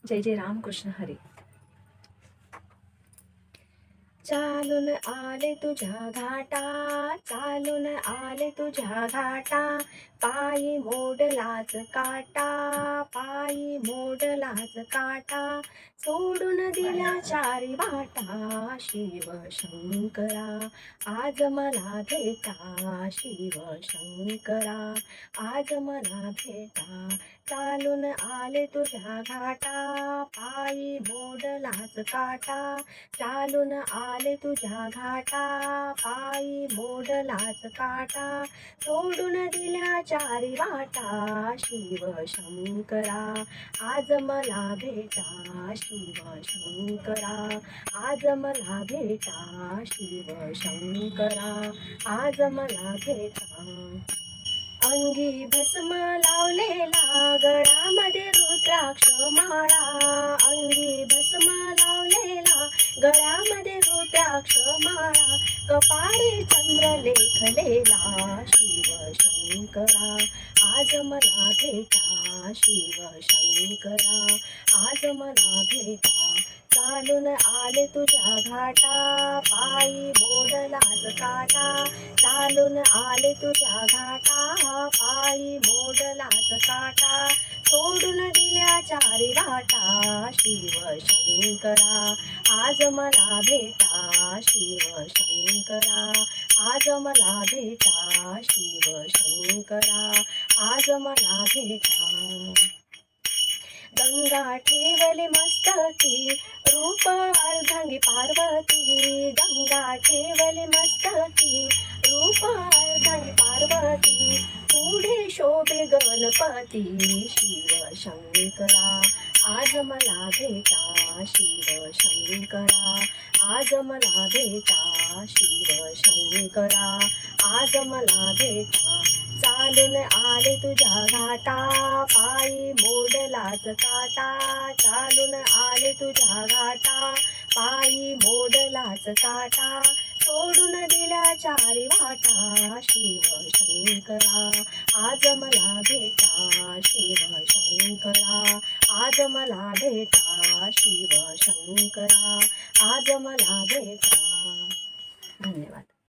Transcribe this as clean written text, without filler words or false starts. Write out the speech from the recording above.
जय जय रामकृष्ण हरी. चालून आले तुझ्या घाटा, चालून आले तुझ्या घाटा, पायी मोडलाच काटा, पायी मोडलाच काटा, सोडून दिल्या चारी वाटा, शिव शंकरा आज मला भेटा, शिव शंकरा आज मला भेटा. चालून आले तुझ्या घाटा, पायी मोडलाच काटा, चालून आले तुझ्या घाटा, पायी मोडलाच काटा, सोडून दिल्या चारी वाटा, शिव शंकरा आज मला भेटा, शिव शंकरा आज मला भेटा, शिव शंकरा आज मला भेटा. अंगी भस्म लावलेला, गळ्यामध्ये रुद्राक्ष माळा, अंगी भस्म लावलेला, गळ्यामध्ये रुद्राक्ष माळा, कपाळी चंद्र लेखलेला, शिव शंकरा आज मला भेटा, शिव शंकरा आज मला भेटा. चालून आले तुझ्या घाटा, पायी मोडलाच काटा, चालून आले तुझ्या घाटा, पायी मोडलाच काटा, सोडून दिल्या चारी वाटा, शिव शंकरा आज मला भेटा, शिव शंकरा आज मला भेटा, शिव शंकरा आज मला भेटा. गंगा ठेवली मस्तकी, रूप अर्धांगी पार्वती, गंगा ठेवली मस्तकी, रूप अर्धांगी पार्वती, पुढे शोभे गणपती, शिव शंकरा आज मला भेटा, शिव शंकरा आज मला भेटा, शिव शंकरा आज मला भेटा. चालून आले तुझ्या घाटा, पायी मोडलाच काटा, चालून आले तुझ्या घाटा, पायी मोडलाच काटा, सोडून दिल्या चारी वाटा, शिव शंकरा आज मला भेटा, शिव शंकरा आज मला भेटा, शिव शंकरा आज मला भेटा. धन्यवाद.